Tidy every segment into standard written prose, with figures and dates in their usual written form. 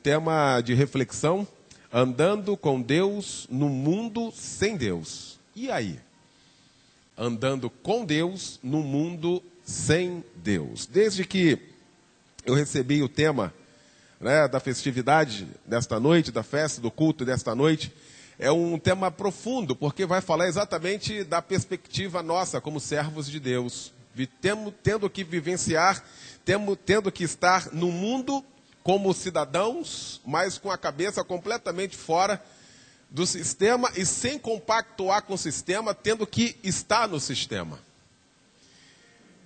tema de reflexão: andando com Deus no mundo sem Deus. E aí? Andando com Deus no mundo sem Deus. Desde que eu recebi o tema, né, da festividade desta noite, da festa, do culto desta noite, é um tema profundo, porque vai falar exatamente da perspectiva nossa como servos de Deus. Tendo que vivenciar, tendo que estar no mundo como cidadãos, mas com a cabeça completamente fora do sistema e sem compactuar com o sistema, tendo que estar no sistema.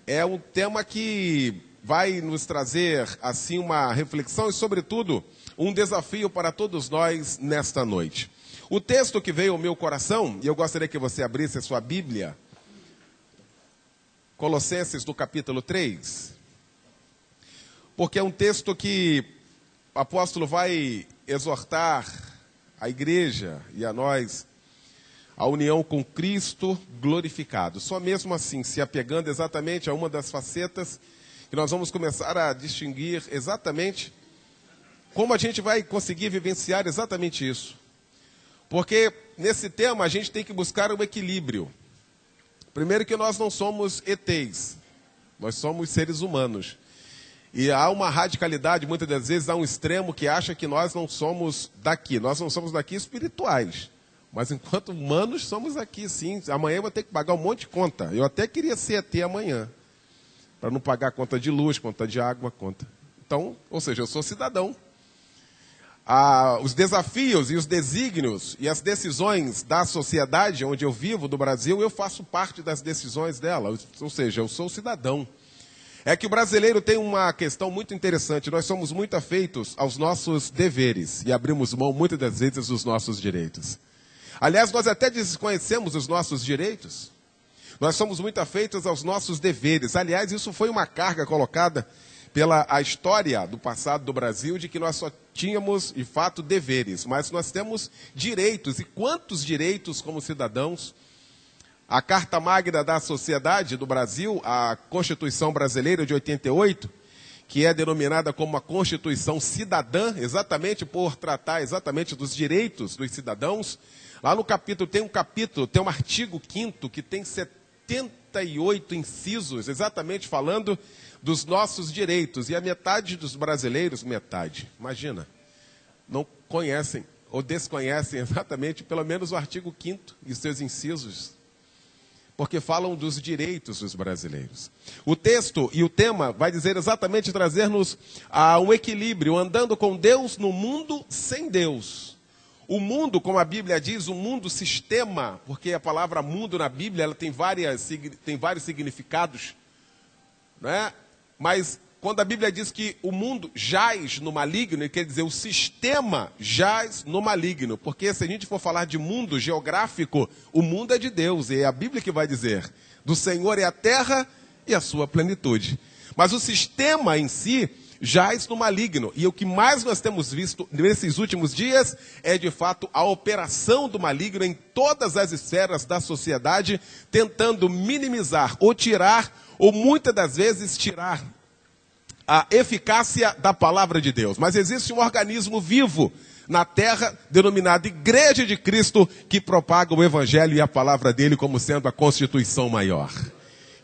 É um tema que vai nos trazer, assim, uma reflexão e, sobretudo, um desafio para todos nós nesta noite. O texto que veio ao meu coração, e eu gostaria que você abrisse a sua Bíblia, Colossenses, do capítulo 3, porque é um texto que o apóstolo vai exortar a igreja e a nós a união com Cristo glorificado. Só mesmo assim, se apegando exatamente a uma das facetas que nós vamos começar a distinguir exatamente como a gente vai conseguir vivenciar exatamente isso. Porque nesse tema a gente tem que buscar um equilíbrio. Primeiro que nós não somos ETs, nós somos seres humanos. E há uma radicalidade, muitas das vezes, há um extremo que acha que nós não somos daqui. Nós não somos daqui espirituais. Mas enquanto humanos, somos aqui, sim. Amanhã eu vou ter que pagar um monte de conta. Eu até queria ser ET amanhã, para não pagar conta de luz, conta de água, conta. Então, ou seja, eu sou cidadão. Os desafios e os desígnios e as decisões da sociedade onde eu vivo, do Brasil, eu faço parte das decisões dela. Ou seja, eu sou cidadão. É que o brasileiro tem uma questão muito interessante. Nós somos muito afeitos aos nossos deveres e abrimos mão muitas das vezes dos nossos direitos. Aliás, nós até desconhecemos os nossos direitos. Nós somos muito afeitos aos nossos deveres. Aliás, isso foi uma carga colocada pela a história do passado do Brasil, de que nós só tínhamos, de fato, deveres. Mas nós temos direitos. E quantos direitos como cidadãos? A Carta Magna da Sociedade do Brasil, a Constituição Brasileira de 88, que é denominada como a Constituição Cidadã, exatamente por tratar exatamente dos direitos dos cidadãos. Lá no capítulo, tem um artigo 5º que tem 78 incisos, exatamente falando dos nossos direitos. E a metade dos brasileiros, imagina, não conhecem ou desconhecem exatamente pelo menos o artigo 5º e seus incisos, porque falam dos direitos dos brasileiros. O texto e o tema vai dizer exatamente, trazer-nos a um equilíbrio, andando com Deus no mundo sem Deus. O mundo, como a Bíblia diz, o mundo sistema, porque a palavra mundo na Bíblia ela tem vários significados, né? Mas quando a Bíblia diz que o mundo jaz no maligno, quer dizer, o sistema jaz no maligno. Porque se a gente for falar de mundo geográfico, o mundo é de Deus. E é a Bíblia que vai dizer: do Senhor é a terra e a sua plenitude. Mas o sistema em si jaz no maligno. E o que mais nós temos visto nesses últimos dias é, de fato, a operação do maligno em todas as esferas da sociedade, tentando minimizar ou tirar, ou muitas das vezes tirar a eficácia da palavra de Deus. Mas existe um organismo vivo na terra, denominado Igreja de Cristo, que propaga o Evangelho e a palavra dele como sendo a constituição maior,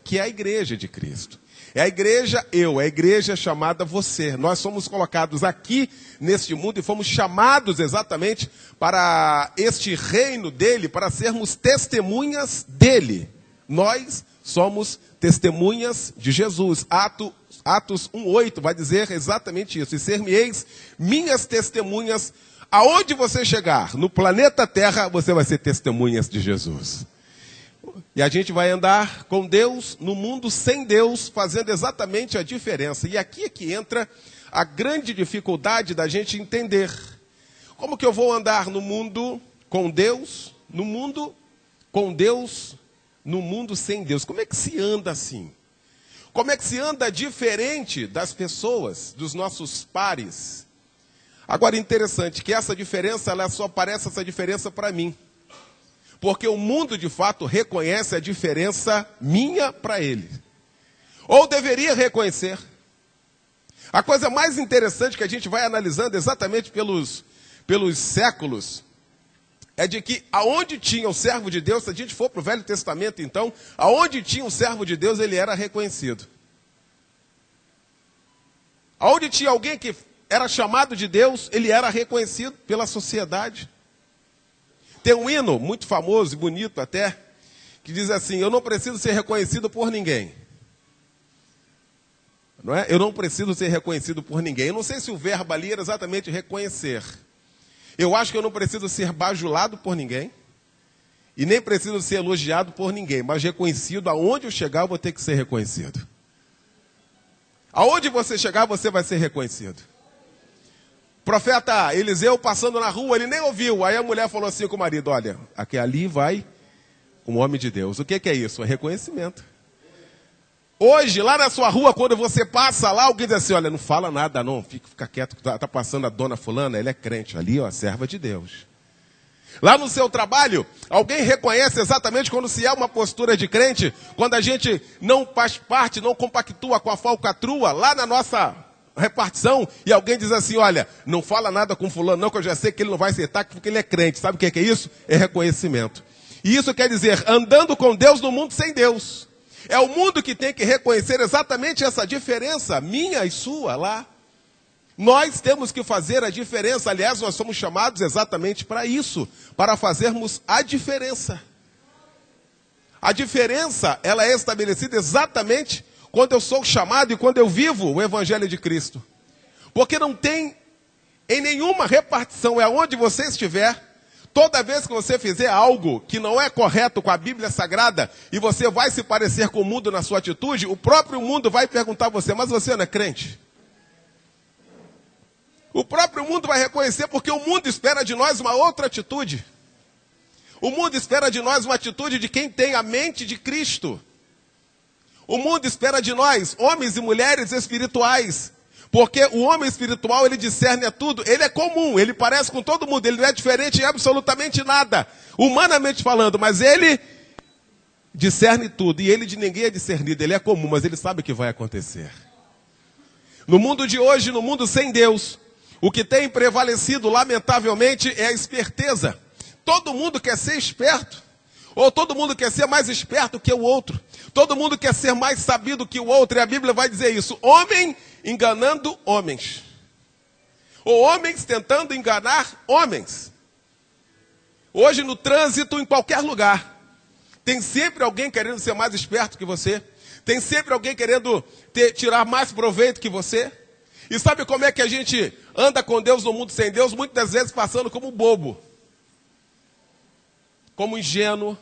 que é a Igreja de Cristo. É a igreja é a igreja chamada você. Nós somos colocados aqui neste mundo e fomos chamados exatamente para este reino dele, para sermos testemunhas dele. Nós somos testemunhas de Jesus. Atos 1:8 vai dizer exatamente isso: e ser-me-eis minhas testemunhas, aonde você chegar, no planeta Terra, você vai ser testemunhas de Jesus. E a gente vai andar com Deus no mundo sem Deus, fazendo exatamente a diferença. E aqui é que entra a grande dificuldade da gente entender. Como que eu vou andar no mundo com Deus, no mundo com Deus, no mundo sem Deus? Como é que se anda assim? Como é que se anda diferente das pessoas, dos nossos pares? Agora, interessante que essa diferença, ela só aparece essa diferença para mim. Porque o mundo, de fato, reconhece a diferença minha para ele. Ou deveria reconhecer. A coisa mais interessante que a gente vai analisando exatamente pelos séculos é de que aonde tinha o servo de Deus, se a gente for para o Velho Testamento então, aonde tinha o servo de Deus, ele era reconhecido. Aonde tinha alguém que era chamado de Deus, ele era reconhecido pela sociedade. Tem um hino muito famoso e bonito até, que diz assim: eu não preciso ser reconhecido por ninguém. Não é? Eu não preciso ser reconhecido por ninguém. Eu não sei se o verbo ali era exatamente reconhecer. Eu acho que eu não preciso ser bajulado por ninguém. E nem preciso ser elogiado por ninguém. Mas reconhecido, aonde eu chegar, eu vou ter que ser reconhecido. Aonde você chegar, você vai ser reconhecido. Profeta Eliseu passando na rua, ele nem ouviu. Aí a mulher falou assim com o marido: olha, aqui ali vai um homem de Deus. O que é isso? É reconhecimento. Hoje, lá na sua rua, quando você passa lá, alguém diz assim: olha, não fala nada não, fica quieto, tá passando a dona fulana, ela é crente, ali, ó, serva de Deus. Lá no seu trabalho, alguém reconhece exatamente quando se é uma postura de crente, quando a gente não faz parte, não compactua com a falcatrua, lá na nossa repartição, e alguém diz assim: olha, não fala nada com fulano não, que eu já sei que ele não vai aceitar porque ele é crente. Sabe o que é isso? É reconhecimento. E isso quer dizer, andando com Deus no mundo sem Deus. É o mundo que tem que reconhecer exatamente essa diferença, minha e sua, lá. Nós temos que fazer a diferença. Aliás, nós somos chamados exatamente para isso, para fazermos a diferença. A diferença, ela é estabelecida exatamente quando eu sou chamado e quando eu vivo o Evangelho de Cristo. Porque não tem em nenhuma repartição, é onde você estiver, toda vez que você fizer algo que não é correto com a Bíblia Sagrada e você vai se parecer com o mundo na sua atitude, o próprio mundo vai perguntar a você: mas você não é crente? O próprio mundo vai reconhecer, porque o mundo espera de nós uma outra atitude. O mundo espera de nós uma atitude de quem tem a mente de Cristo. O mundo espera de nós homens e mulheres espirituais. Porque o homem espiritual, ele discerne a tudo, ele é comum, ele parece com todo mundo, ele não é diferente em absolutamente nada, humanamente falando, mas ele discerne tudo, e ele de ninguém é discernido, ele é comum, mas ele sabe o que vai acontecer. No mundo de hoje, no mundo sem Deus, o que tem prevalecido, lamentavelmente, é a esperteza. Todo mundo quer ser esperto, ou todo mundo quer ser mais esperto que o outro, todo mundo quer ser mais sabido que o outro, e a Bíblia vai dizer isso: homem enganando homens, ou homens tentando enganar homens. Hoje no trânsito, em qualquer lugar, tem sempre alguém querendo ser mais esperto que você, tem sempre alguém querendo tirar mais proveito que você. E sabe como é que a gente anda com Deus no mundo sem Deus? Muitas vezes passando como bobo, como ingênuo,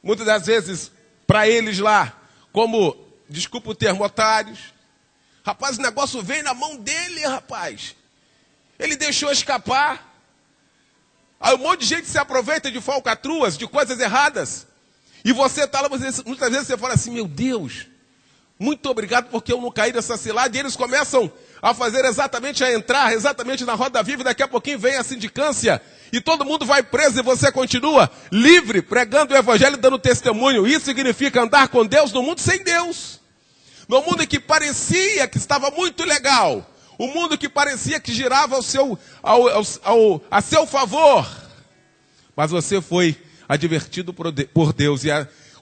muitas das vezes para eles lá, como, desculpa o termo, otários. Rapaz, o negócio veio na mão dele, rapaz. Ele deixou escapar. Aí um monte de gente se aproveita de falcatruas, de coisas erradas. E você está lá, muitas vezes você fala assim: meu Deus, muito obrigado porque eu não caí nessa cilada. E eles começam a fazer exatamente, a entrar exatamente na roda viva. E daqui a pouquinho vem a sindicância. E todo mundo vai preso e você continua livre, pregando o Evangelho, dando testemunho. Isso significa andar com Deus no mundo sem Deus. No mundo que parecia que estava muito legal. O mundo que parecia que girava a seu favor. Mas você foi advertido por Deus. E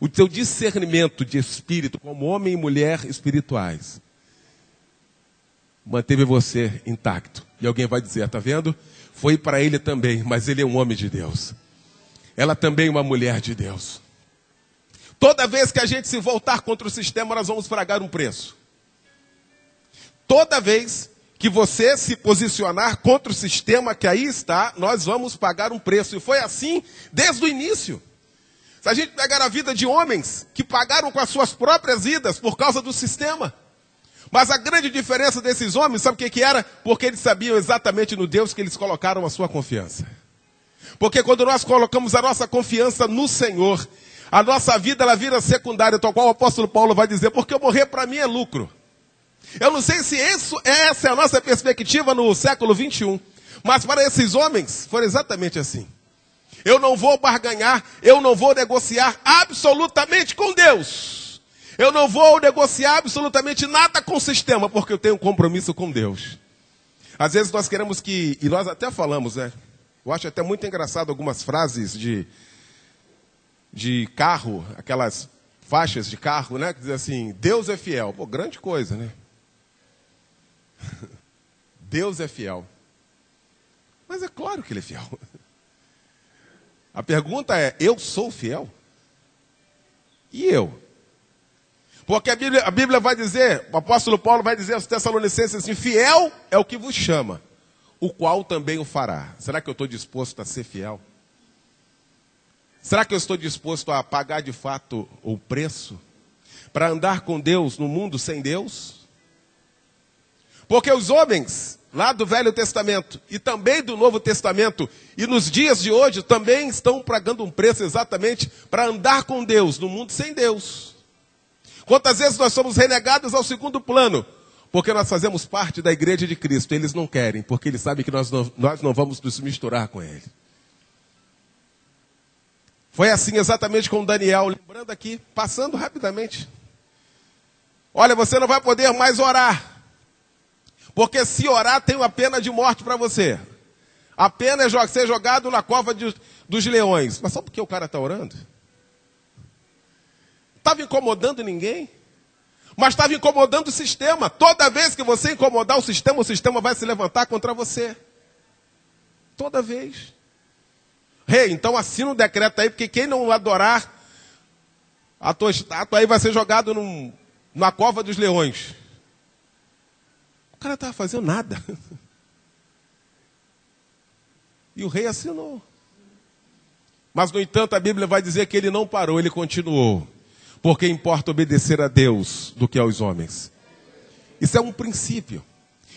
o teu discernimento de espírito, como homem e mulher espirituais, manteve você intacto. E alguém vai dizer: está vendo? Foi para ele também, mas ele é um homem de Deus. Ela também é uma mulher de Deus. Toda vez que a gente se voltar contra o sistema, nós vamos pagar um preço. Toda vez que você se posicionar contra o sistema que aí está, nós vamos pagar um preço. E foi assim desde o início. Se a gente pegar a vida de homens que pagaram com as suas próprias vidas por causa do sistema. Mas a grande diferença desses homens, sabe o que era? Porque eles sabiam exatamente no Deus que eles colocaram a sua confiança. Porque quando nós colocamos a nossa confiança no Senhor, a nossa vida ela vira secundária, tal qual o apóstolo Paulo vai dizer: porque morrer para mim é lucro. Eu não sei se essa é a nossa perspectiva no século 21, mas para esses homens foi exatamente assim. Eu não vou barganhar, eu não vou negociar absolutamente com Deus. Eu não vou negociar absolutamente nada com o sistema, porque eu tenho um compromisso com Deus. Às vezes nós queremos que, e nós até falamos, né? Eu acho até muito engraçado algumas frases de carro, aquelas faixas de carro, né? Que dizem assim, Deus é fiel. Pô, grande coisa, né? Deus é fiel. Mas é claro que Ele é fiel. A pergunta é, eu sou fiel? E eu? Porque a Bíblia vai dizer, o apóstolo Paulo vai dizer aos Tessalonicenses assim, fiel é o que vos chama, o qual também o fará. Será que eu estou disposto a ser fiel? Será que eu estou disposto a pagar de fato o preço para andar com Deus no mundo sem Deus? Porque os homens lá do Velho Testamento e também do Novo Testamento e nos dias de hoje também estão pagando um preço exatamente para andar com Deus no mundo sem Deus. Quantas vezes nós somos renegados ao segundo plano? Porque nós fazemos parte da igreja de Cristo. Eles não querem, porque eles sabem que nós não vamos nos misturar com Ele. Foi assim exatamente com Daniel. Lembrando aqui, passando rapidamente. Olha, você não vai poder mais orar. Porque se orar tem uma pena de morte para você. A pena é ser jogado na cova dos leões. Mas só porque o cara está orando? Estava incomodando ninguém, mas estava incomodando o sistema. Toda vez que você incomodar o sistema vai se levantar contra você. Toda vez. Rei, então assina um decreto aí, porque quem não adorar a tua estátua aí vai ser jogado na cova dos leões. O cara estava fazendo nada. E o rei assinou. Mas, no entanto, a Bíblia vai dizer que ele não parou, ele continuou. Porque importa obedecer a Deus do que aos homens. Isso é um princípio.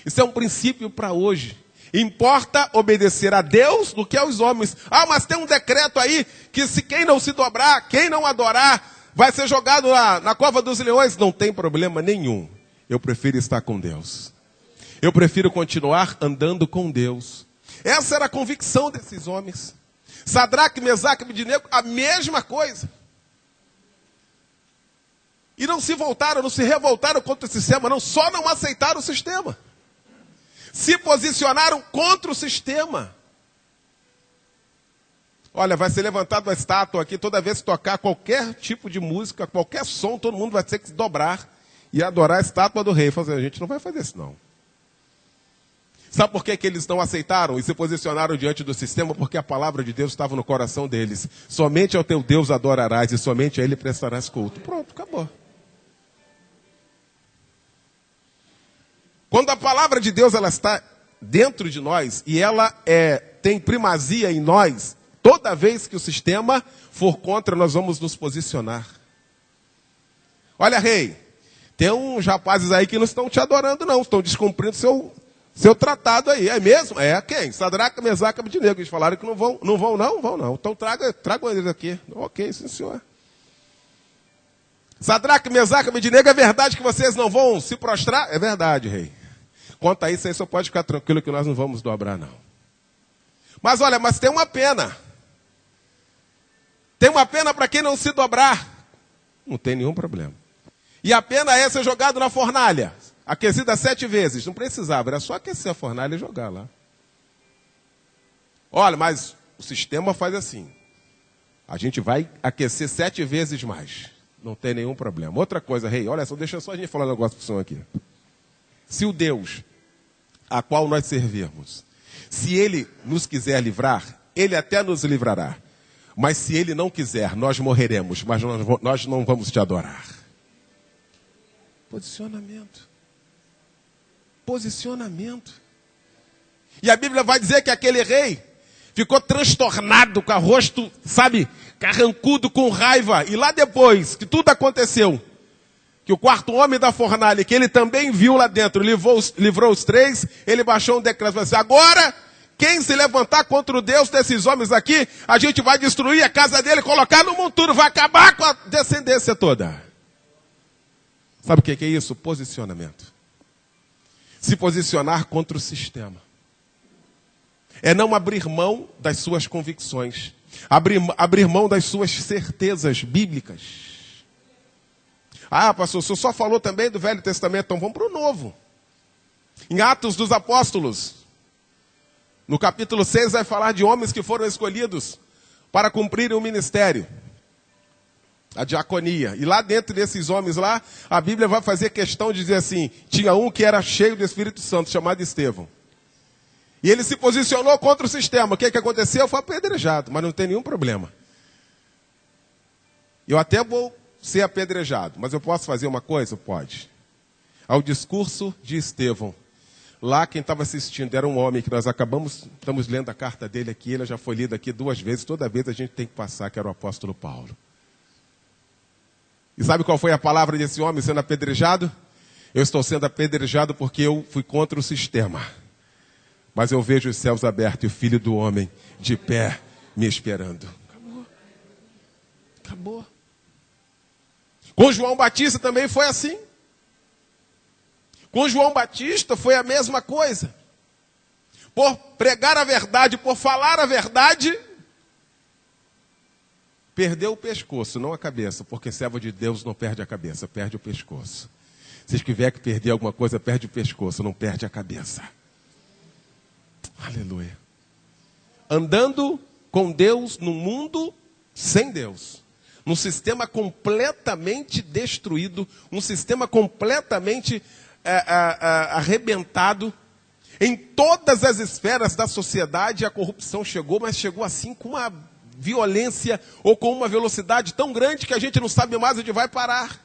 Isso é um princípio para hoje. Importa obedecer a Deus do que aos homens. Ah, mas tem um decreto aí que se quem não se dobrar, quem não adorar, vai ser jogado na cova dos leões. Não tem problema nenhum. Eu prefiro estar com Deus. Eu prefiro continuar andando com Deus. Essa era a convicção desses homens. Sadraque, Mesaque e Abednego, a mesma coisa. E não se voltaram, não se revoltaram contra o sistema, não. Só não aceitaram o sistema. Se posicionaram contra o sistema. Olha, vai ser levantada uma estátua aqui, toda vez que tocar qualquer tipo de música, qualquer som, todo mundo vai ter que se dobrar e adorar a estátua do rei. A gente não vai fazer isso, não. Sabe por que eles não aceitaram e se posicionaram diante do sistema? Porque a palavra de Deus estava no coração deles. Somente ao teu Deus adorarás e somente a Ele prestarás culto. Pronto, acabou. Quando a palavra de Deus ela está dentro de nós e ela tem primazia em nós, toda vez que o sistema for contra, nós vamos nos posicionar. Olha, rei, tem uns rapazes aí que não estão te adorando, não. Estão descumprindo seu tratado aí. É mesmo? É quem? Sadraque, Mesaque e Abednego. Eles falaram que não vão, não. Vão não. Então tragam eles aqui. Ok, sim senhor. Sadraque, Mesaque e Abednego, é verdade que vocês não vão se prostrar? É verdade, rei. Quanto a isso aí, só pode ficar tranquilo que nós não vamos dobrar, não. Mas olha, mas tem uma pena. Tem uma pena para quem não se dobrar. Não tem nenhum problema. E a pena é ser jogado na fornalha. Aquecida 7 vezes. Não precisava, era só aquecer a fornalha e jogar lá. Olha, mas o sistema faz assim. A gente vai aquecer 7 vezes mais. Não tem nenhum problema. Outra coisa, rei, olha só, deixa só a gente falar um negócio para o senhor aqui. Se o Deus a qual nós servimos, se Ele nos quiser livrar, Ele até nos livrará. Mas se Ele não quiser, nós morreremos, mas nós não vamos te adorar. Posicionamento. Posicionamento. E a Bíblia vai dizer que aquele rei ficou transtornado, com o rosto, sabe, carrancudo, com raiva. E lá depois que tudo aconteceu, que o quarto homem da fornalha, que ele também viu lá dentro, livrou os 3, ele baixou um decreto e falou assim, agora, quem se levantar contra o Deus desses homens aqui, a gente vai destruir a casa dele, colocar no monturo, vai acabar com a descendência toda. Sabe o que é isso? Posicionamento. Se posicionar contra o sistema. É não abrir mão das suas convicções. Abrir mão das suas certezas bíblicas. Ah, pastor, o senhor só falou também do Velho Testamento, então vamos para o Novo. Em Atos dos Apóstolos, no capítulo 6, vai falar de homens que foram escolhidos para cumprirem o ministério, a diaconia. E lá dentro desses homens lá, a Bíblia vai fazer questão de dizer assim, tinha um que era cheio do Espírito Santo, chamado Estevão. E ele se posicionou contra o sistema. O que aconteceu? Foi apedrejado, mas não tem nenhum problema. Eu até vou ser apedrejado, mas eu posso fazer uma coisa? Pode. Ao discurso de Estevão, lá quem estava assistindo era um homem que nós estamos lendo a carta dele aqui, ele já foi lido aqui 2 vezes, toda vez a gente tem que passar, que era o apóstolo Paulo. E sabe qual foi a palavra desse homem sendo apedrejado? Eu estou sendo apedrejado porque eu fui contra o sistema. Mas eu vejo os céus abertos e o Filho do Homem de pé me esperando. Acabou. Acabou. Com João Batista também foi assim. Com João Batista foi a mesma coisa. Por pregar a verdade, por falar a verdade, perdeu o pescoço, não a cabeça, porque servo de Deus não perde a cabeça, perde o pescoço. Se tiver que perder alguma coisa, perde o pescoço, não perde a cabeça. Aleluia. Andando com Deus num mundo sem Deus. Num sistema completamente destruído, um sistema completamente arrebentado. Em todas as esferas da sociedade a corrupção chegou, mas chegou assim com uma violência ou com uma velocidade tão grande que a gente não sabe mais onde vai parar.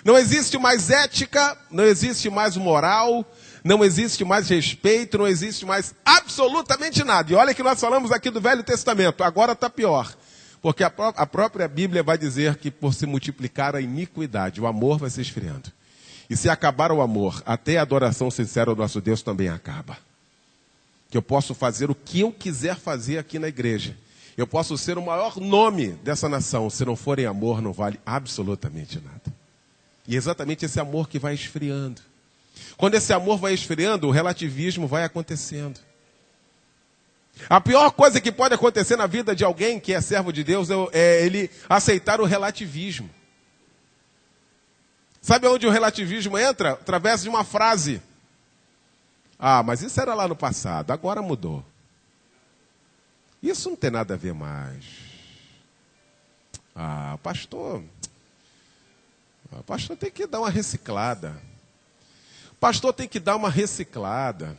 Não existe mais ética, não existe mais moral, não existe mais respeito, não existe mais absolutamente nada. E olha que nós falamos aqui do Velho Testamento, agora está pior. Porque a própria Bíblia vai dizer que por se multiplicar a iniquidade, o amor vai se esfriando. E se acabar o amor, até a adoração sincera ao nosso Deus também acaba. Que eu posso fazer o que eu quiser fazer aqui na igreja. Eu posso ser o maior nome dessa nação. Se não for em amor, não vale absolutamente nada. E é exatamente esse amor que vai esfriando. Quando esse amor vai esfriando, o relativismo vai acontecendo. A pior coisa que pode acontecer na vida de alguém que é servo de Deus é ele aceitar o relativismo. Sabe onde o relativismo entra? Através de uma frase. Ah, mas isso era lá no passado, agora mudou. Isso não tem nada a ver mais. Ah, pastor tem que dar uma reciclada. Pastor tem que dar uma reciclada.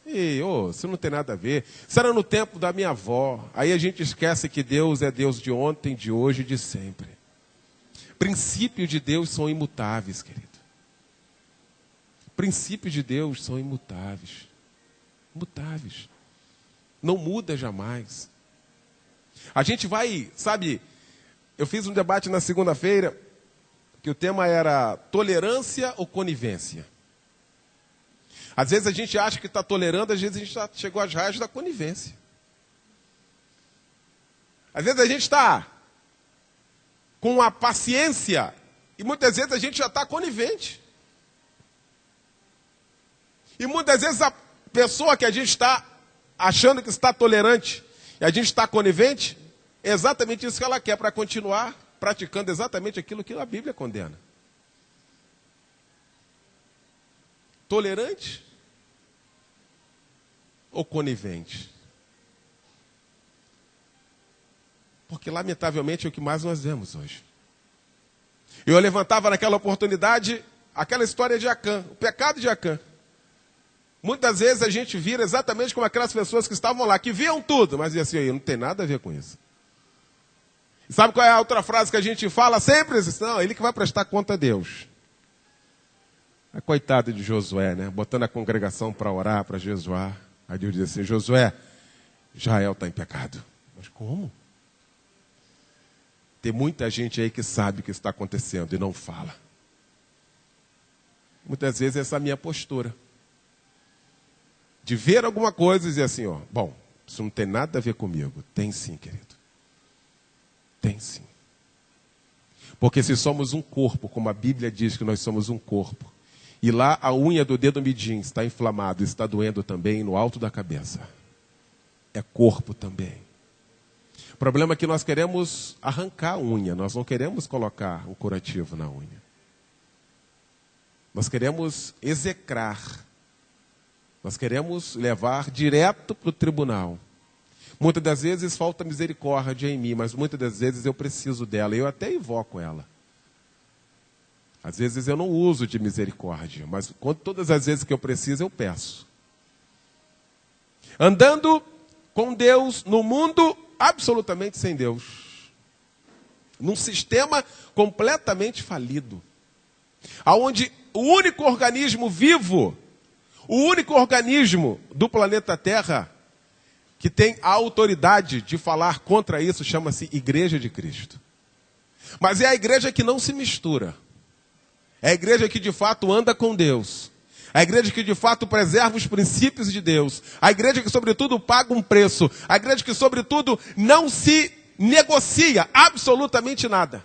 Isso não tem nada a ver. Isso era no tempo da minha avó. Aí a gente esquece que Deus é Deus de ontem, de hoje e de sempre. Princípios de Deus são imutáveis, querido. Princípios de Deus são imutáveis. Imutáveis. Não muda jamais. A gente vai, sabe, eu fiz um debate na segunda-feira, que o tema era tolerância ou conivência. Às vezes a gente acha que está tolerando, às vezes a gente já chegou às raias da conivência. Às vezes a gente está com a paciência e muitas vezes a gente já está conivente. E muitas vezes a pessoa que a gente está achando que está tolerante e a gente está conivente, é exatamente isso que ela quer para continuar praticando exatamente aquilo que a Bíblia condena. Tolerante ou conivente? Porque, lamentavelmente, é o que mais nós vemos hoje. Eu levantava naquela oportunidade aquela história de Acã, o pecado de Acã. Muitas vezes a gente vira exatamente como aquelas pessoas que estavam lá, que viam tudo, mas diziam assim, não tem nada a ver com isso. E sabe qual é a outra frase que a gente fala sempre? Não, ele que vai prestar conta a Deus. A coitada de Josué, né? Botando a congregação para orar, para jejuar. Aí Deus diz assim, Josué, Israel está em pecado. Mas como? Tem muita gente aí que sabe o que está acontecendo e não fala. Muitas vezes essa é a minha postura. De ver alguma coisa e dizer assim, ó, bom, isso não tem nada a ver comigo. Tem sim, querido. Tem sim. Porque se somos um corpo, como a Bíblia diz que nós somos um corpo, e lá a unha do dedo mindinho está inflamado, está doendo também no alto da cabeça. É corpo também. O problema é que nós queremos arrancar a unha, nós não queremos colocar um curativo na unha. Nós queremos execrar. Nós queremos levar direto para o tribunal. Muitas das vezes falta misericórdia em mim, mas muitas das vezes eu preciso dela. Eu até invoco ela. Às vezes eu não uso de misericórdia, mas todas as vezes que eu preciso, eu peço. Andando com Deus no mundo absolutamente sem Deus. Num sistema completamente falido. Onde o único organismo vivo, o único organismo do planeta Terra que tem a autoridade de falar contra isso, chama-se Igreja de Cristo. Mas é a igreja que não se mistura. É a igreja que de fato anda com Deus. A igreja que de fato preserva os princípios de Deus. A igreja que sobretudo paga um preço. A igreja que sobretudo não se negocia absolutamente nada.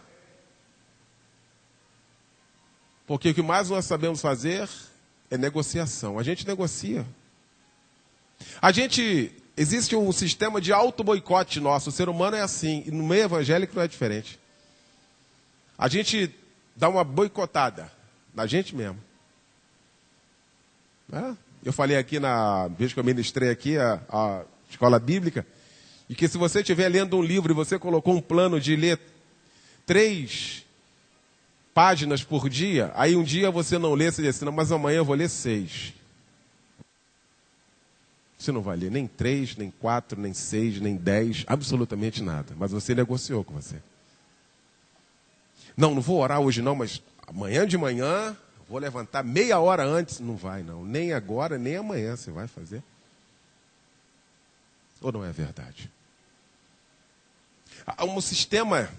Porque o que mais nós sabemos fazer é negociação. A gente negocia. Existe um sistema de auto-boicote nosso. O ser humano é assim. E no meio evangélico não é diferente. A gente dá uma boicotada na gente mesmo. Eu falei aqui na vez que eu ministrei aqui a escola bíblica, e que se você estiver lendo um livro e você colocou um plano de ler 3 páginas por dia, aí um dia você não lê, você diz assim, não, mas amanhã eu vou ler 6. Você não vai ler nem 3, nem 4, nem 6, nem 10, absolutamente nada. Mas você negociou com você. Não vou orar hoje não, mas amanhã de manhã, vou levantar meia hora antes. Não vai não, nem agora, nem amanhã você vai fazer. Ou não é verdade? Há um sistema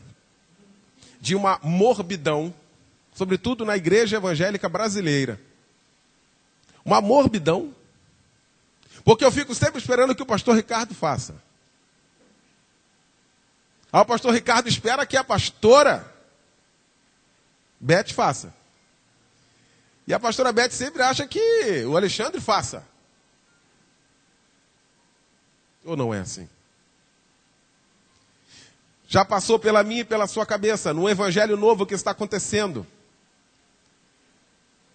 de uma morbidão, sobretudo na igreja evangélica brasileira. Uma morbidão. Porque eu fico sempre esperando que o pastor Ricardo faça. O pastor Ricardo espera que a pastora Beth faça. E a pastora Beth sempre acha que o Alexandre faça. Ou não é assim? Já passou pela minha e pela sua cabeça, num evangelho novo que está acontecendo.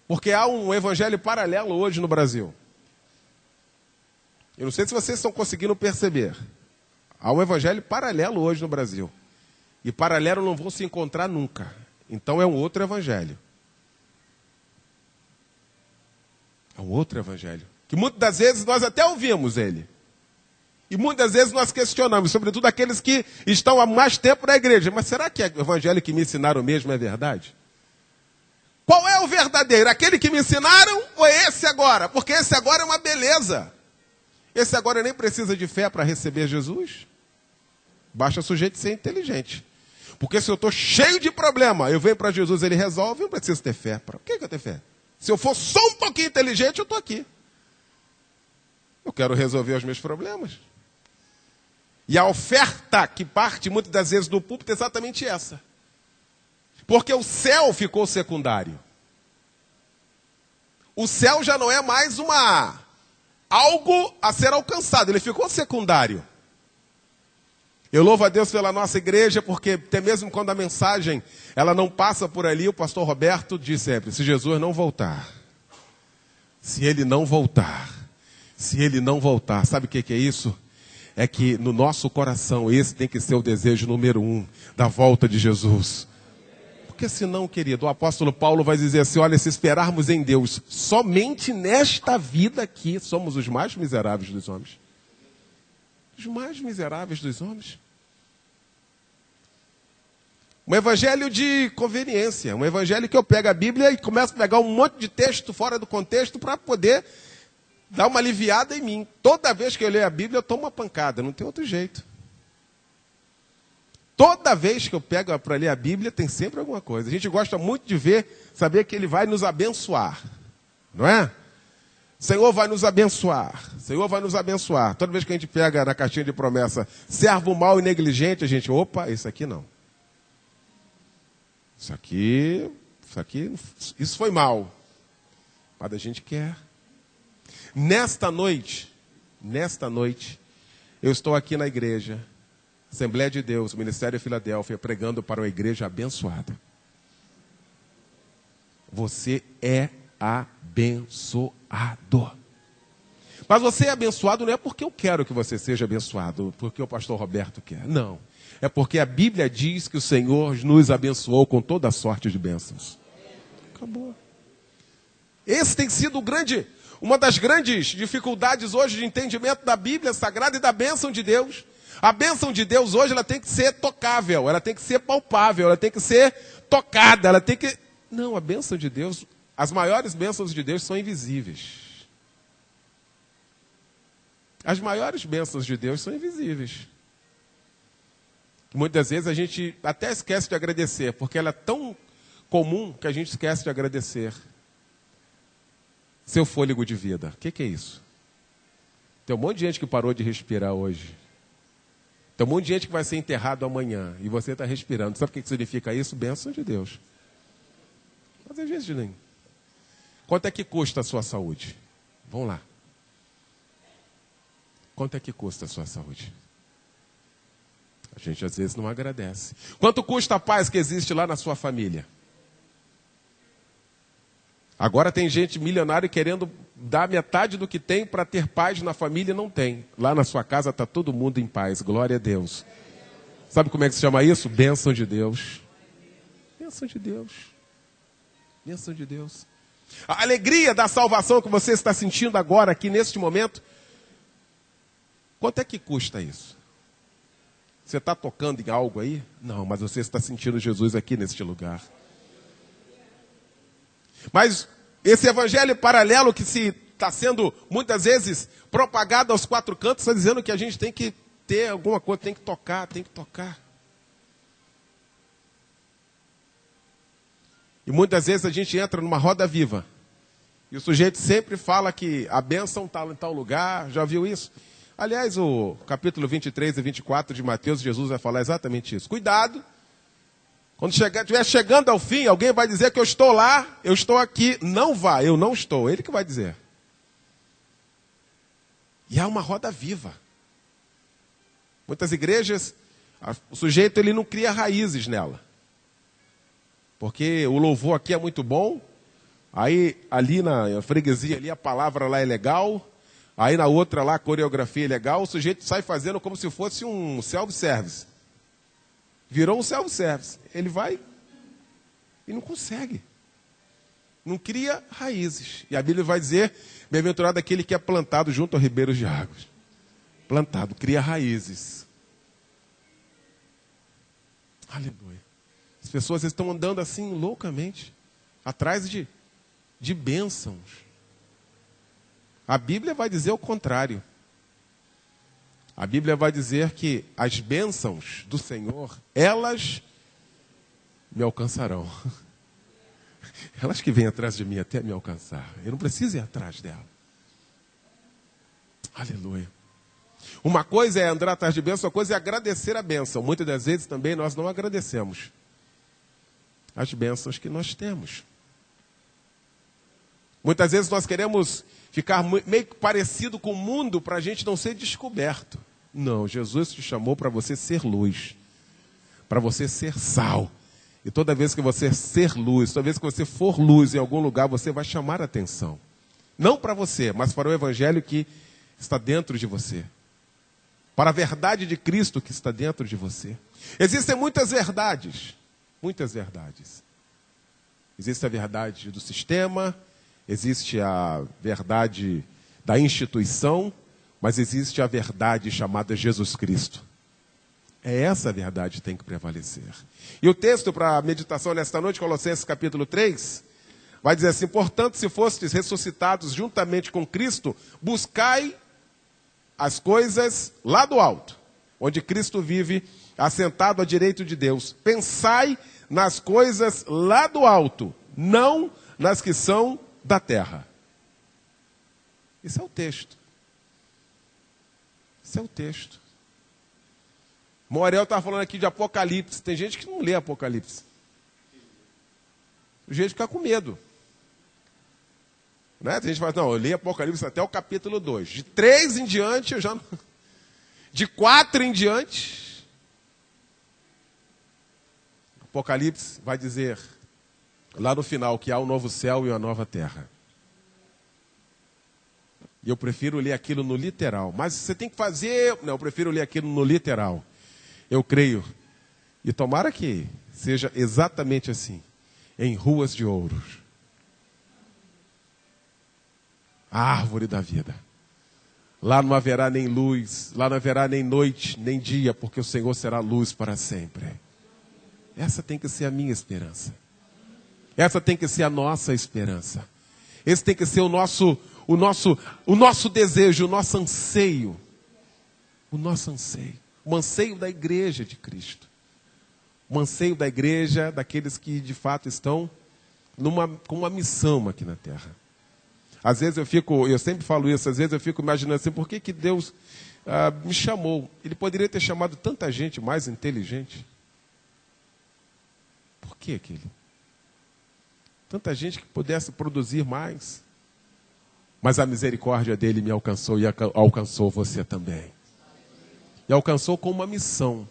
Porque há um evangelho paralelo hoje no Brasil. Eu não sei se vocês estão conseguindo perceber. Há um evangelho paralelo hoje no Brasil. E paralelo não vão se encontrar nunca. Então é um outro evangelho. É um outro evangelho. Que muitas das vezes nós até ouvimos ele. E muitas vezes nós questionamos, sobretudo aqueles que estão há mais tempo na igreja. Mas será que o evangelho que me ensinaram mesmo é verdade? Qual é o verdadeiro? Aquele que me ensinaram ou é esse agora? Porque esse agora é uma beleza. Esse agora nem precisa de fé para receber Jesus. Basta o sujeito ser inteligente. Porque se eu estou cheio de problema, eu venho para Jesus, ele resolve, eu não preciso ter fé. Para que eu tenho fé? Se eu for só um pouquinho inteligente, eu estou aqui. Eu quero resolver os meus problemas. E a oferta que parte muitas das vezes do púlpito é exatamente essa. Porque o céu ficou secundário. O céu já não é mais algo a ser alcançado, ele ficou secundário. Eu louvo a Deus pela nossa igreja, porque até mesmo quando a mensagem ela não passa por ali, o pastor Roberto diz sempre, se Jesus não voltar, se ele não voltar, sabe o que é isso? É que no nosso coração esse tem que ser o desejo número 1 da volta de Jesus. Porque senão, querido, o apóstolo Paulo vai dizer assim, olha, se esperarmos em Deus somente nesta vida aqui, somos os mais miseráveis dos homens. Os mais miseráveis dos homens. Um evangelho de conveniência, um evangelho que eu pego a Bíblia e começo a pegar um monte de texto fora do contexto para poder dar uma aliviada em mim. Toda vez que eu leio a Bíblia, eu tomo uma pancada, não tem outro jeito. Toda vez que eu pego para ler a Bíblia, tem sempre alguma coisa. A gente gosta muito de saber que ele vai nos abençoar. Não é? Senhor vai nos abençoar. Senhor vai nos abençoar. Toda vez que a gente pega na caixinha de promessa, servo mau e negligente, a gente, opa, isso aqui não. Isso foi mal. Mas a gente quer. Nesta noite, eu estou aqui na igreja, Assembleia de Deus, Ministério Filadélfia, pregando para uma igreja abençoada. Você é abençoado. Mas você é abençoado não é porque eu quero que você seja abençoado, porque o pastor Roberto quer. Não. É porque a Bíblia diz que o Senhor nos abençoou com toda sorte de bênçãos. Acabou. Esse tem sido uma das grandes dificuldades hoje de entendimento da Bíblia Sagrada e da bênção de Deus. A bênção de Deus hoje ela tem que ser tocável, ela tem que ser palpável, ela tem que ser tocada, ela tem que... Não, a bênção de Deus, as maiores bênçãos de Deus são invisíveis. As maiores bênçãos de Deus são invisíveis. Muitas vezes a gente até esquece de agradecer, porque ela é tão comum que a gente esquece de agradecer. Seu fôlego de vida. O que é isso? Tem um monte de gente que parou de respirar hoje. Tem um monte de gente que vai ser enterrado amanhã. E você está respirando. Sabe o que significa isso? Bênção de Deus. Mas às vezes nem. Quanto é que custa a sua saúde? Vamos lá. Quanto é que custa a sua saúde? A gente às vezes não agradece. Quanto custa a paz que existe lá na sua família? Agora tem gente milionária querendo dar metade do que tem para ter paz na família e não tem. Lá na sua casa está todo mundo em paz. Glória a Deus. Sabe como é que se chama isso? Bênção de Deus. Bênção de Deus. Bênção de Deus. A alegria da salvação que você está sentindo agora, aqui neste momento. Quanto é que custa isso? Você está tocando em algo aí? Não, mas você está sentindo Jesus aqui neste lugar. Mas esse evangelho paralelo que está sendo muitas vezes propagado aos quatro cantos, está dizendo que a gente tem que ter alguma coisa, tem que tocar, tem que tocar. E muitas vezes a gente entra numa roda viva. E o sujeito sempre fala que a bênção está em tal lugar, já viu isso? Aliás, o capítulo 23 e 24 de Mateus, Jesus vai falar exatamente isso. Cuidado, quando estiver chegando ao fim, alguém vai dizer que eu estou lá, eu estou aqui. Não vá, eu não estou. Ele que vai dizer. E há uma roda viva. Muitas igrejas, o sujeito ele não cria raízes nela. Porque o louvor aqui é muito bom, aí ali na freguesia ali a palavra lá é legal, aí na outra lá a coreografia é legal, o sujeito sai fazendo como se fosse um self-service. Virou um self-service. Ele vai e não consegue. Não cria raízes. E a Bíblia vai dizer, bem-aventurado aquele que é plantado junto a ribeiros de águas. Plantado, cria raízes. Aleluia. As pessoas estão andando assim loucamente, atrás de bênçãos. A Bíblia vai dizer o contrário. A Bíblia vai dizer que as bênçãos do Senhor, elas me alcançarão. Elas que vêm atrás de mim até me alcançar. Eu não preciso ir atrás dela. Aleluia. Uma coisa é andar atrás de bênção, outra coisa é agradecer a bênção. Muitas das vezes também nós não agradecemos as bênçãos que nós temos. Muitas vezes nós queremos ficar meio parecido com o mundo para a gente não ser descoberto. Não, Jesus te chamou para você ser luz, para você ser sal. E toda vez que você ser luz, toda vez que você for luz em algum lugar, você vai chamar a atenção. Não para você, mas para o evangelho que está dentro de você. Para a verdade de Cristo que está dentro de você. Existem muitas verdades. Muitas verdades. Existe a verdade do sistema, existe a verdade da instituição, mas existe a verdade chamada Jesus Cristo. É essa a verdade que tem que prevalecer. E o texto para a meditação nesta noite, Colossenses capítulo 3, vai dizer assim: portanto, se fostes ressuscitados juntamente com Cristo, buscai as coisas lá do alto, onde Cristo vive, assentado à direita de Deus. Pensai nas coisas lá do alto, não nas que são da terra. Esse é o texto. Esse é o texto. Morel estava falando aqui de Apocalipse. Tem gente que não lê Apocalipse. O jeito fica com medo. Né? Tem gente que fala, não, eu li Apocalipse até o capítulo 2. De 3 em diante, eu já não... De 4 em diante... Apocalipse vai dizer, lá no final, que há um novo céu e uma nova terra. E eu prefiro ler aquilo no literal. Mas você tem que fazer... Não, eu prefiro ler aquilo no literal. Eu creio. E tomara que seja exatamente assim. Em ruas de ouro. A árvore da vida. Lá não haverá nem luz, lá não haverá nem noite, nem dia, porque o Senhor será luz para sempre. Essa tem que ser a minha esperança. Essa tem que ser a nossa esperança. Esse tem que ser o nosso desejo, o nosso anseio. O nosso anseio. O anseio da igreja de Cristo. O anseio da igreja, daqueles que de fato estão com uma missão aqui na terra. Às vezes eu sempre falo isso, às vezes eu fico imaginando assim, por que Deus me chamou? Ele poderia ter chamado tanta gente mais inteligente. Por que aquele? Tanta gente que pudesse produzir mais. Mas a misericórdia dele me alcançou e alcançou você também. E alcançou com uma missão.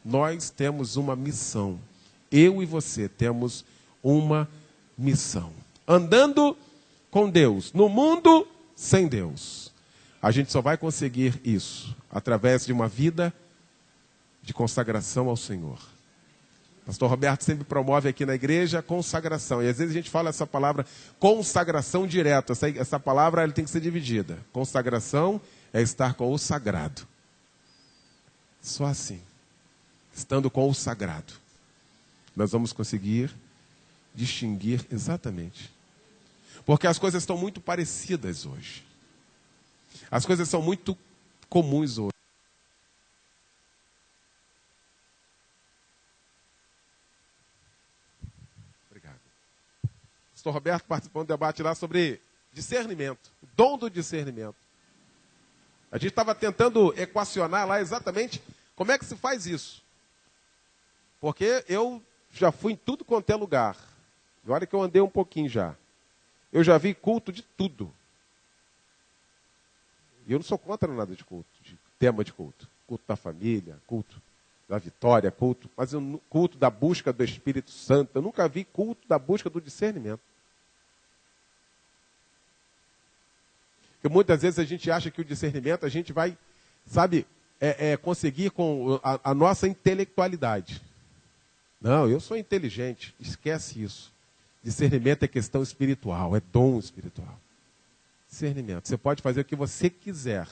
Nós temos uma missão. Eu e você temos uma missão. Andando com Deus, no mundo sem Deus. A gente só vai conseguir isso através de uma vida de consagração ao Senhor. Pastor Roberto sempre promove aqui na igreja a consagração. E às vezes a gente fala essa palavra consagração direta. Essa palavra ela tem que ser dividida. Consagração é estar com o sagrado. Só assim. Estando com o sagrado. Nós vamos conseguir distinguir exatamente. Porque as coisas estão muito parecidas hoje. As coisas são muito comuns hoje. Obrigado. Pastor Roberto participou de um debate lá sobre discernimento. O dom do discernimento. A gente estava tentando equacionar lá exatamente como é que se faz isso. Porque eu já fui em tudo quanto é lugar. Agora que eu andei um pouquinho já. Eu já vi culto de tudo. E eu não sou contra nada de culto, de tema de culto. Culto da família, culto da vitória, mas culto da busca do Espírito Santo. Eu nunca vi culto da busca do discernimento. Porque muitas vezes a gente acha que o discernimento a gente vai, conseguir com a nossa intelectualidade. Não, eu sou inteligente. Esquece isso. Discernimento é questão espiritual, é dom espiritual. Discernimento. Você pode fazer o que você quiser,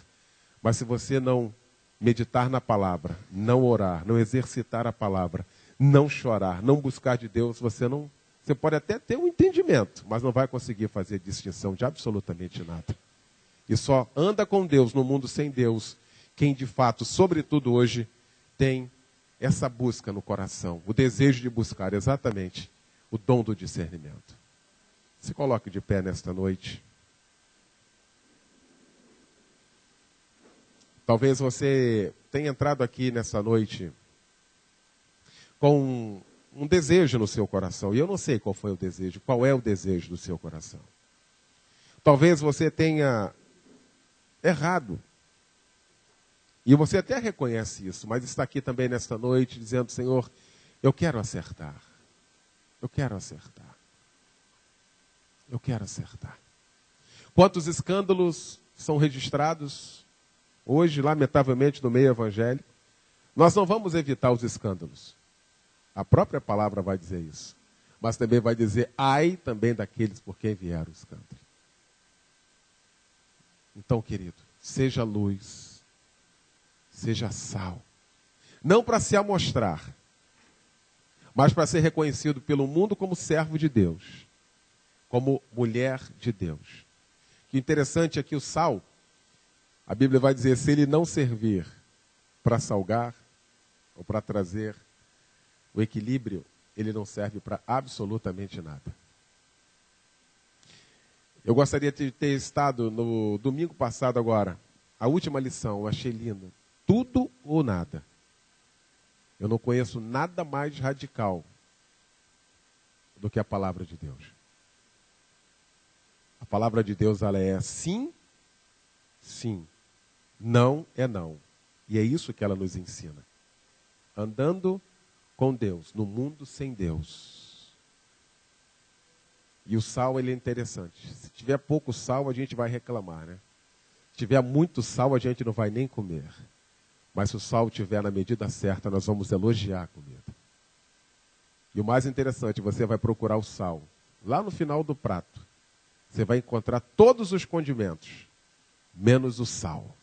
mas se você não meditar na palavra, não orar, não exercitar a palavra, não chorar, não buscar de Deus, você pode até ter um entendimento, mas não vai conseguir fazer distinção de absolutamente nada. E só anda com Deus no mundo sem Deus, quem de fato, sobretudo hoje, tem essa busca no coração, o desejo de buscar exatamente o dom do discernimento. Se coloque de pé nesta noite. Talvez você tenha entrado aqui nessa noite com um desejo no seu coração. E eu não sei qual foi o desejo, qual é o desejo do seu coração. Talvez você tenha errado. E você até reconhece isso, mas está aqui também nesta noite dizendo, Senhor, eu quero acertar. Eu quero acertar. Eu quero acertar. Quantos escândalos são registrados hoje, lamentavelmente, no meio evangélico? Nós não vamos evitar os escândalos. A própria palavra vai dizer isso. Mas também vai dizer, ai também daqueles por quem vieram os escândalos. Então, querido, seja luz, seja sal. Não para se amostrar, mas para ser reconhecido pelo mundo como servo de Deus, como mulher de Deus. Que interessante é que o sal, a Bíblia vai dizer, se ele não servir para salgar ou para trazer o equilíbrio, ele não serve para absolutamente nada. Eu gostaria de ter estado no domingo passado agora, a última lição, eu achei linda. Tudo ou nada. Eu não conheço nada mais radical do que a palavra de Deus. A palavra de Deus, ela é sim, sim. Não é não. E é isso que ela nos ensina. Andando com Deus, no mundo sem Deus. E o sal, ele é interessante. Se tiver pouco sal, a gente vai reclamar, né? tiver muito sal, a gente não vai nem comer. Mas se o sal estiver na medida certa, nós vamos elogiar a comida. E o mais interessante, você vai procurar o sal. Lá no final do prato, você vai encontrar todos os condimentos, menos o sal.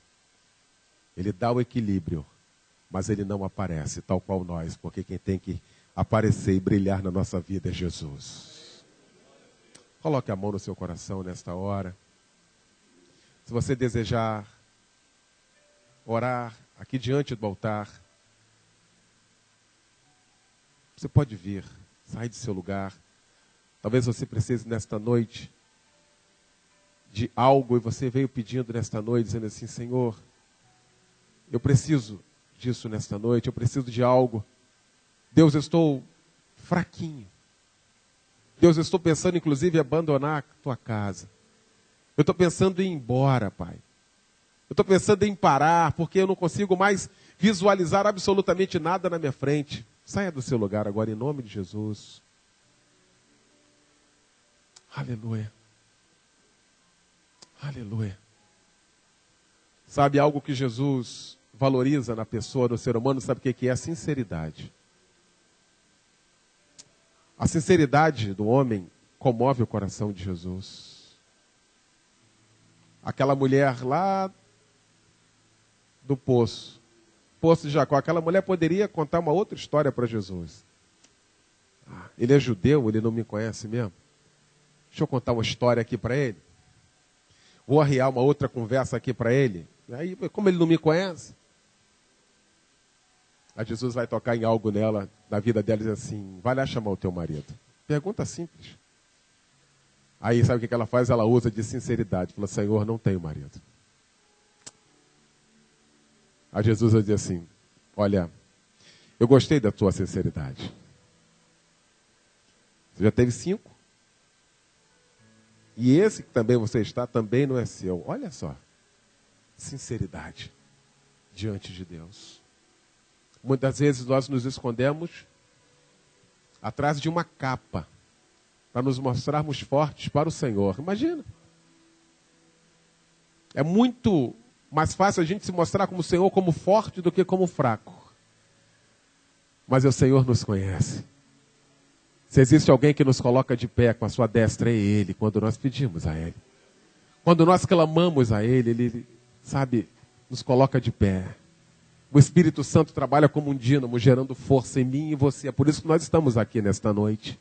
Ele dá o equilíbrio, mas ele não aparece, tal qual nós, porque quem tem que aparecer e brilhar na nossa vida é Jesus. Coloque a mão no seu coração nesta hora. Se você desejar orar aqui diante do altar, você pode vir, sai do seu lugar. Talvez você precise nesta noite de algo e você veio pedindo nesta noite, dizendo assim: Senhor, eu preciso disso nesta noite, eu preciso de algo. Deus, eu estou fraquinho. Deus, eu estou pensando inclusive em abandonar a tua casa. Eu estou pensando em ir embora, Pai. Eu estou pensando em parar, porque eu não consigo mais visualizar absolutamente nada na minha frente. Saia do seu lugar agora, em nome de Jesus. Aleluia. Aleluia. Sabe algo que Jesus valoriza na pessoa do ser humano? Sabe o que é? A sinceridade. A sinceridade do homem comove o coração de Jesus. Aquela mulher lá do poço de Jacó, aquela mulher poderia contar uma outra história para Jesus. Ele é judeu, ele não me conhece mesmo? Deixa eu contar uma história aqui para ele. Vou arriar uma outra conversa aqui para ele. Aí, como ele não me conhece, aí Jesus vai tocar em algo nela, na vida dela, e diz assim: vai lá chamar o teu marido. Pergunta simples. Aí sabe o que ela faz? Ela usa de sinceridade. Fala: Senhor, não tenho marido. Aí Jesus vai dizer assim: olha, eu gostei da tua sinceridade. Você já teve 5? E esse que também você está, também não é seu. Olha só. Sinceridade diante de Deus. Muitas vezes nós nos escondemos atrás de uma capa para nos mostrarmos fortes para o Senhor. Imagina. É muito mais fácil a gente se mostrar como Senhor, como forte, do que como fraco. Mas o Senhor nos conhece. Se existe alguém que nos coloca de pé com a sua destra, é Ele, quando nós pedimos a Ele. Quando nós clamamos a Ele, Ele, sabe, nos coloca de pé. O Espírito Santo trabalha como um dínamo, gerando força em mim e em você. É por isso que nós estamos aqui nesta noite.